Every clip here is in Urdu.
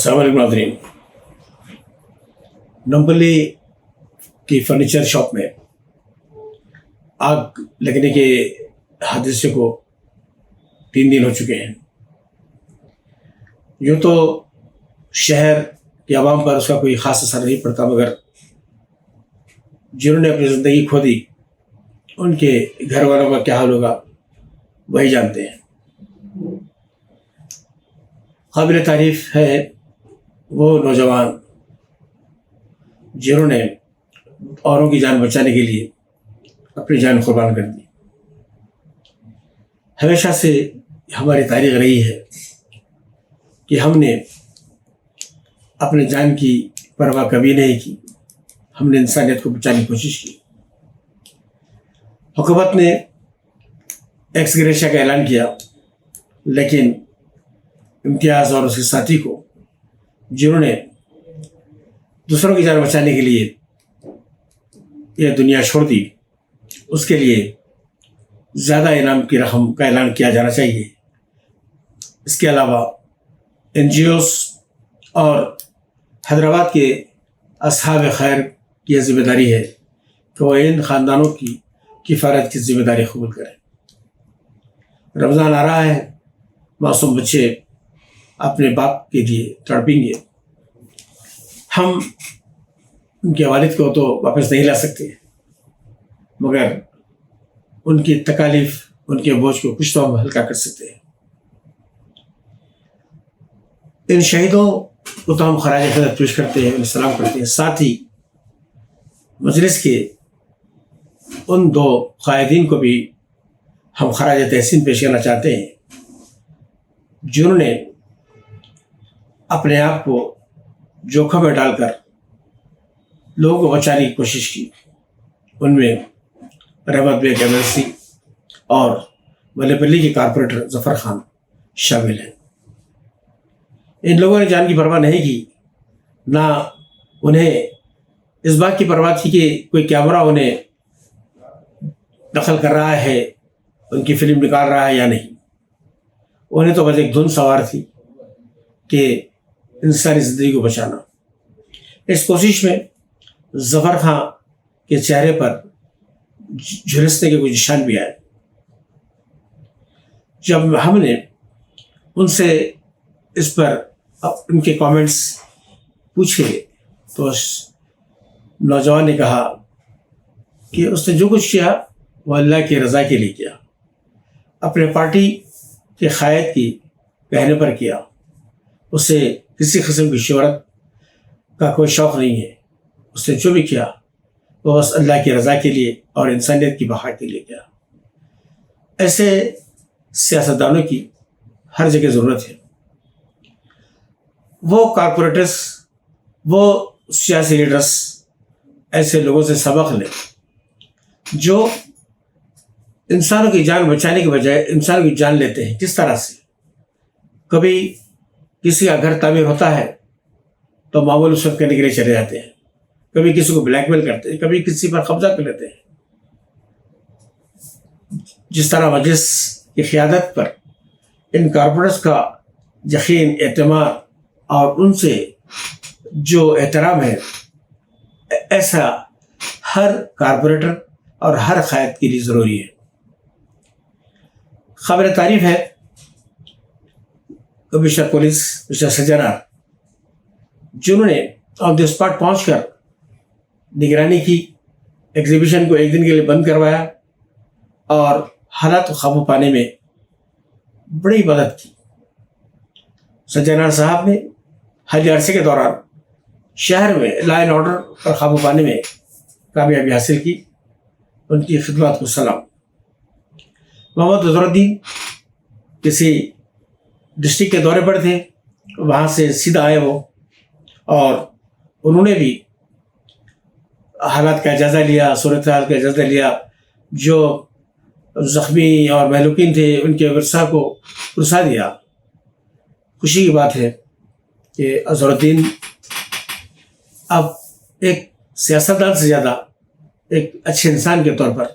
السلام علیکم ناظرین. نمپلی کی فرنیچر شاپ میں آگ لگنے کے حادثے کو 3 دن ہو چکے ہیں. یوں تو شہر کے عوام پر اس کا کوئی خاص اثر نہیں پڑتا، مگر جنہوں نے اپنی زندگی کھو دی ان کے گھر والوں کا کیا حال ہوگا وہی جانتے ہیں. قابل تعریف ہے وہ نوجوان جنہوں نے اوروں کی جان بچانے کے لیے اپنی جان قربان کر دی. ہمیشہ سے ہماری تاریخ رہی ہے کہ ہم نے اپنے جان کی پرواہ کبھی نہیں کی. ہم نے انسانیت کو بچانے کی کوشش کی. حکومت نے ایکس گریشیا کا اعلان کیا، لیکن امتیاز اور اس کے ساتھی کو جنہوں نے دوسروں کی جان بچانے کے لیے یہ دنیا چھوڑ دی، اس کے لیے زیادہ انعام کی رقم کا اعلان کیا جانا چاہیے. اس کے علاوہ NGOs اور حیدرآباد کے اصحاب خیر کی ذمہ داری ہے کہ وہ ان خاندانوں کی کفالت کی ذمہ داری قبول کریں. رمضان آ رہا ہے، معصوم بچے اپنے باپ کے لیے تڑپیں گے. ہم ان کے والد کو تو واپس نہیں لا سکتے، مگر ان کی تکالیف، ان کے بوجھ کو کچھ تو ہم ہلکا کر سکتے ہیں. ان شہیدوں کو تو ہم خراج عقیدت پیش کرتے ہیں، انہیں سلام کرتے ہیں. ساتھ ہی مجلس کے ان 2 قائدین کو بھی ہم خراج تحسین پیش کرنا چاہتے ہیں جنہوں نے اپنے آپ کو جوکھم میں ڈال کر لوگوں کو بچانے کی کوشش کی. ان میں رحمت بیگ ایمرسی اور ملے کے کارپوریٹر ظفر خان شامل ہیں. ان لوگوں نے جان کی پرواہ نہیں کی، نہ انہیں اس بات کی پرواہ تھی کہ کوئی کیمرہ انہیں دخل کر رہا ہے، ان کی فلم نکال رہا ہے یا نہیں. انہیں تو بس ایک دھن سوار تھی کہ انسانی زندگی کو بچانا. اس کوشش میں ظفر خان کے چہرے پر جھلسنے کے کچھ نشان بھی آئے. جب ہم نے ان سے اس پر ان کے کامنٹس پوچھے تو اس نوجوان نے کہا کہ اس نے جو کچھ کیا وہ اللہ کی رضا کے لیے کیا، اپنے پارٹی کے قائد کی کہنے پر کیا. اسے کسی قسم کی شہرت کا کوئی شوق نہیں ہے. اس نے جو بھی کیا وہ بس اللہ کی رضا کے لیے اور انسانیت کی بقا کے لیے کیا. ایسے سیاستدانوں کی ہر جگہ ضرورت ہے. وہ کارپوریٹرز، وہ سیاسی لیڈرز ایسے لوگوں سے سبق لیں جو انسانوں کی جان بچانے کے بجائے انسانوں کی جان لیتے ہیں. کس طرح سے؟ کبھی کسی کا گھر تعمیر ہوتا ہے تو معمول وصول کرنے کے لیے چلے جاتے ہیں، کبھی کسی کو بلیک میل کرتے ہیں، کبھی کسی پر قبضہ کر لیتے ہیں. جس طرح مجلس کی قیادت پر ان کارپوریٹرز کا یقین، اعتماد اور ان سے جو احترام ہے، ایسا ہر کارپوریٹر اور ہر قائد کے لیے ضروری ہے. قابل تعریف ہے کمشنر پولیس مسٹر سجنار، جنہوں نے آن دی اسپاٹ پہنچ کر نگرانی کی، ایگزیبیشن کو 1 دن کے لیے بند کروایا اور حالات کو قابو پانے میں بڑی مدد کی. سجنار صاحب نے حالیہ عرصے کے دوران شہر میں لا اینڈ آرڈر پر قابو پانے میں کامیابی حاصل کی. ان کی خدمات کو سلام. محمد اظہر الدین کسی ڈسٹرکٹ کے دورے پر تھے، وہاں سے سیدھا آئے وہ، اور انہوں نے بھی حالات کا جائزہ لیا، صورتحال کا جائزہ لیا. جو زخمی اور مہلوکین تھے ان کے ورثاء کو پرسا دیا. خوشی کی بات ہے کہ اظہر الدین اب ایک سیاستدان سے زیادہ ایک اچھے انسان کے طور پر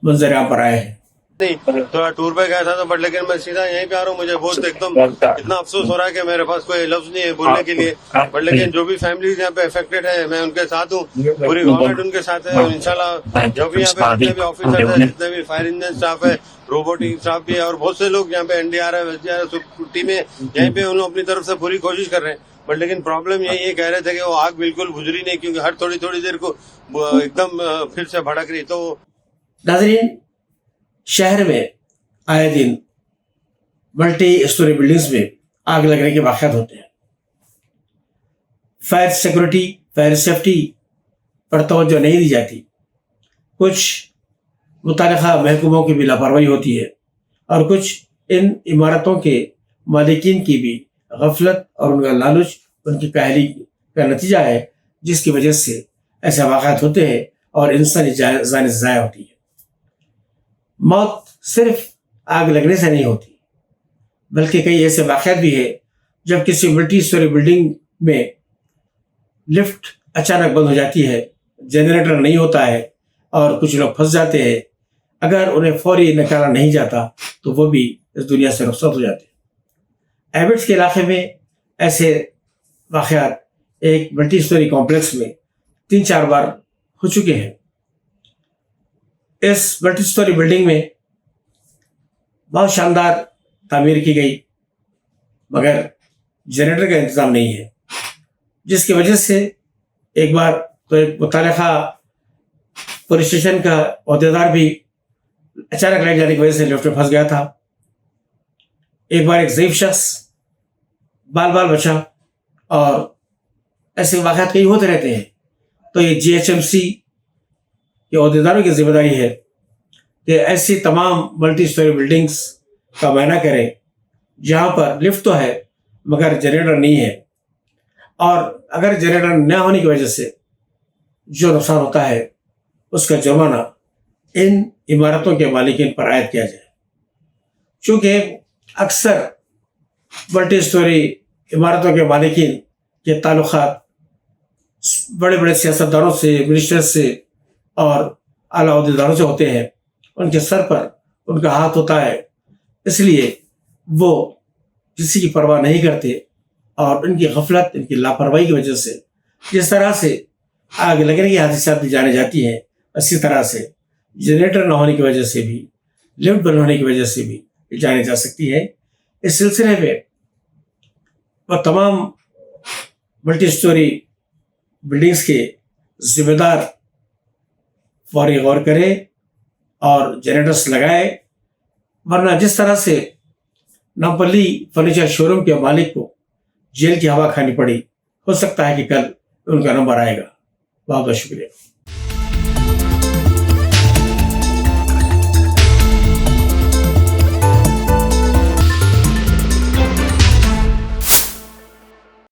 منظر عام پر آئے ہیں. نہیں تھوڑا ٹور پہ گیا تھا تو بٹ لیکن میں سیدھا یہیں پہ آ رہا ہوں. مجھے بہت ایک دم اتنا افسوس ہو رہا ہے کہ میرے پاس کوئی لفظ نہیں ہے بولنے کے لیے. بٹ لیکن جو بھی فیملیز یہاں پہ افیکٹڈ ہے میں ان کے ساتھ ہوں, پوری گورنمنٹ ان کے ساتھ ہے. اور انشاءاللہ جو بھی یہاں پہ جتنے بھی آفیسرز ہیں, جتنے بھی فائر انجن اسٹاف ہے, روبوٹک اسٹاف بھی ہے, اور بہت سے لوگ یہاں پہ NDRF ٹیمیں یہیں پہ انہوں اپنی طرف سے پوری کوشش کر رہے ہیں. بٹ لیکن پرابلم یہی کہہ رہے تھے کہ وہ آگ بالکل بجھ رہی نہیں, کیونکہ ہر تھوڑی تھوڑی دیر کو ایک دم پھر سے بھڑک رہی. تو ناظرین, شہر میں آئے دن ملٹی اسٹوری بلڈنگز میں آگ لگنے کے واقعات ہوتے ہیں. فائر سیکورٹی, فائر سیفٹی پر توجہ نہیں دی جاتی. کچھ متعلقہ محکموں کی بھی لاپرواہی ہوتی ہے, اور کچھ ان عمارتوں کے مالکین کی بھی غفلت اور ان کا لالچ ان کی کاہلی کا نتیجہ ہے, جس کی وجہ سے ایسے واقعات ہوتے ہیں اور انسانی جان ضائع ہوتی ہے. موت صرف آگ لگنے سے نہیں ہوتی, بلکہ کئی ایسے واقعات بھی ہیں جب کسی ملٹی اسٹوری بلڈنگ میں لفٹ اچانک بند ہو جاتی ہے, جنریٹر نہیں ہوتا ہے اور کچھ لوگ پھنس جاتے ہیں. اگر انہیں فوری نکالا نہیں جاتا تو وہ بھی اس دنیا سے رخصت ہو جاتے ہیں. ایبٹس کے علاقے میں ایسے واقعات ایک ملٹی اسٹوری کمپلیکس میں 3-4 بار ہو چکے ہیں. اس ملٹی اسٹوری بلڈنگ میں بہت شاندار تعمیر کی گئی, مگر جنریٹر کا انتظام نہیں ہے, جس کی وجہ سے ایک بار تو ایک متعلقہ پولیس اسٹیشن کا عہدیدار بھی اچانک لائٹ جانے کی وجہ سے لفٹ میں پھنس گیا تھا. ایک بار ایک ضعیف شخص بال بچا, اور ایسے واقعات کئی ہوتے رہتے ہیں. تو یہ GHMC کے عہدیداروں کی ذمہ داری ہے کہ ایسی تمام ملٹی اسٹوری بلڈنگز کا معائنہ کرے جہاں پر لفٹ تو ہے مگر جنریٹر نہیں ہے, اور اگر جنریٹر نہ ہونے کی وجہ سے جو نقصان ہوتا ہے اس کا جرمانہ ان عمارتوں کے مالکین پر عائد کیا جائے. چونکہ اکثر ملٹی اسٹوری عمارتوں کے مالکین کے تعلقات بڑے بڑے سیاستدانوں سے, منسٹر سے اور اعلیٰ عہدیداروں سے ہوتے ہیں. ان کے سر پر ان کا ہاتھ ہوتا ہے, اس لیے وہ کسی کی پرواہ نہیں کرتے, اور ان کی غفلت, ان کی لاپرواہی کی وجہ سے جس طرح سے آگ لگنے کی حادثات بھی جانے جاتی ہیں, اسی طرح سے جنریٹر نہ ہونے کی وجہ سے بھی, لفٹ بند ہونے کی وجہ سے بھی جانے جا سکتی ہے. اس سلسلے میں وہ تمام ملٹی اسٹوری بلڈنگز کے ذمہ دار فوری غور کرے اور جنریٹرس لگائے, ورنہ جس طرح سے نامپلی فرنیچر شو روم کے مالک کو جیل کی ہوا کھانی پڑی, ہو سکتا ہے کہ کل ان کا نمبر آئے گا. بہت بہت شکریہ.